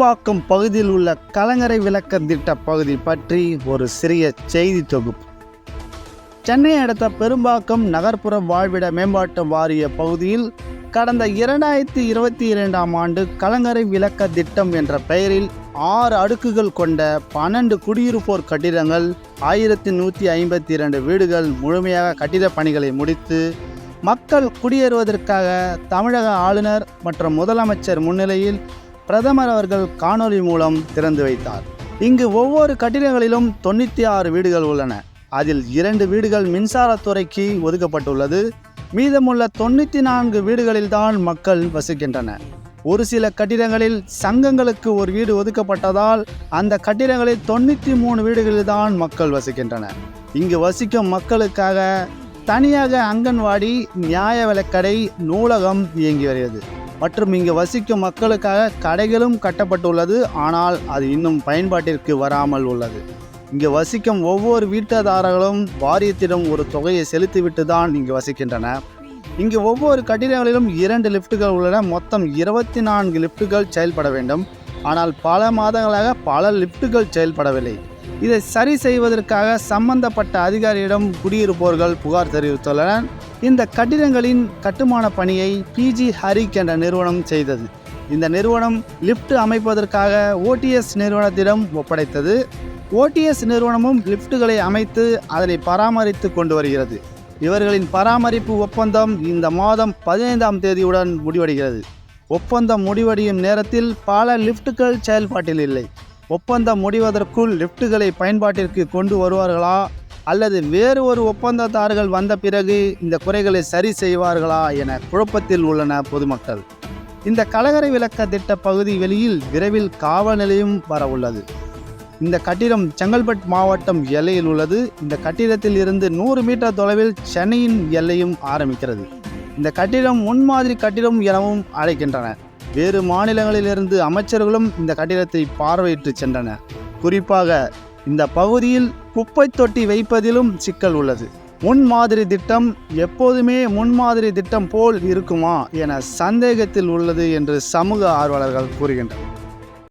பெரும்பாக்கம் பகுதியில் உள்ள கலங்கரை விளக்க திட்ட பகுதி பற்றி ஒரு சிறிய செய்தி தொகுப்பு. சென்னை அடுத்த பெரும்பாக்கம் நகர்ப்புற வாழ்விட மேம்பாட்டு வாரிய பகுதியில் கடந்த 2022ஆம் ஆண்டு கலங்கரை விளக்க திட்டம் என்ற பெயரில் 6 அடுக்குகள் கொண்ட 12 குடியிருப்போர் கட்டிடங்கள், 1152 வீடுகள் முழுமையாக கட்டிடப் பணிகளை முடித்து மக்கள் குடியேறுவதற்காக தமிழக ஆளுநர் மற்றும் முதலமைச்சர் முன்னிலையில் பிரதமர் அவர்கள் காணொலி மூலம் திறந்து வைத்தார். இங்கு ஒவ்வொரு கட்டிடங்களிலும் 96 வீடுகள் உள்ளன. அதில் 2 வீடுகள் மின்சாரத்துறைக்கு ஒதுக்கப்பட்டுள்ளது. மீதமுள்ள 94 வீடுகளில்தான் மக்கள் வசிக்கின்றனர். ஒரு சில கட்டிடங்களில் சங்கங்களுக்கு ஒரு வீடு ஒதுக்கப்பட்டதால் அந்த கட்டிடங்களில் 93 வீடுகளில்தான் மக்கள் வசிக்கின்றனர். இங்கு வசிக்கும் மக்களுக்காக தனியாக அங்கன்வாடி, நியாய விலைக்கடை, நூலகம் இயங்கி வருகிறது. மற்றும் இங்கு வசிக்கும் மக்களுக்காக கடைகளும் கட்டப்பட்டுள்ளது. ஆனால் அது இன்னும் பயன்பாட்டிற்கு வராமல் உள்ளது. இங்கு வசிக்கும் ஒவ்வொரு வீட்டுதாரர்களும் வாரியத்திடம் ஒரு தொகையை செலுத்திவிட்டு தான் இங்கு வசிக்கின்றனர். இங்கு ஒவ்வொரு கட்டிடங்களிலும் 2 லிஃப்ட்டுகள் உள்ளன. மொத்தம் 24 லிஃப்ட்டுகள் செயல்பட வேண்டும். ஆனால் பல மாதங்களாக பல லிஃப்ட்டுகள் செயல்படவில்லை. இதை சரி செய்வதற்காக சம்பந்தப்பட்ட அதிகாரியிடம் குடியிருப்போர்கள் புகார் தெரிவித்துள்ளனர். இந்த கட்டிடங்களின் கட்டுமான பணியை பிஜி ஹரிக் என்ற நிறுவனம் செய்தது. இந்த நிறுவனம் லிஃப்ட் அமைப்பதற்காக ஓடிஎஸ் நிறுவனத்திடம் ஒப்படைத்தது. ஓடிஎஸ் நிறுவனமும் லிஃப்ட்டுகளை அமைத்து அதனை பராமரித்து கொண்டு வருகிறது. இவர்களின் பராமரிப்பு ஒப்பந்தம் இந்த மாதம் 15ஆம் தேதியுடன் முடிவடைகிறது. ஒப்பந்தம் முடிவடையும் நேரத்தில் பல லிஃப்ட்டுகள் செயல்பாட்டில் இல்லை. ஒப்பந்தம் முடிவதற்குள் லிஃப்ட்டுகளை பயன்பாட்டிற்கு கொண்டு வருவார்களா அல்லது வேறு ஒரு ஒப்பந்ததாரர்கள் வந்த பிறகு இந்த குறைகளை சரி செய்வார்களா என குழப்பத்தில் உள்ளன பொதுமக்கள். இந்த கலங்கரை விளக்க திட்ட பகுதி வெளியில் விரைவில் காவல் நிலையம் வர உள்ளது. இந்த கட்டிடம் செங்கல்பட்டு மாவட்டம் எல்லையில் உள்ளது. இந்த கட்டிடத்தில் இருந்து 100 மீட்டர் தொலைவில் சென்னையின் எல்லையும் ஆரம்பிக்கிறது. இந்த கட்டிடம் முன்மாதிரி கட்டிடம் எனவும் அழைக்கின்றனர். வேறு மாநிலங்களிலிருந்து அமைச்சர்களும் இந்த கட்டிடத்தை பார்வையிட்டு சென்றனர். குறிப்பாக இந்த பகுதியில் குப்பை தொட்டி வைப்பதிலும் சிக்கல் உள்ளது. முன்மாதிரி திட்டம் எப்போதுமே முன்மாதிரி திட்டம் போல் இருக்குமா என சந்தேகத்தில் உள்ளது என்று சமூக ஆர்வலர்கள் கூறுகின்றனர்.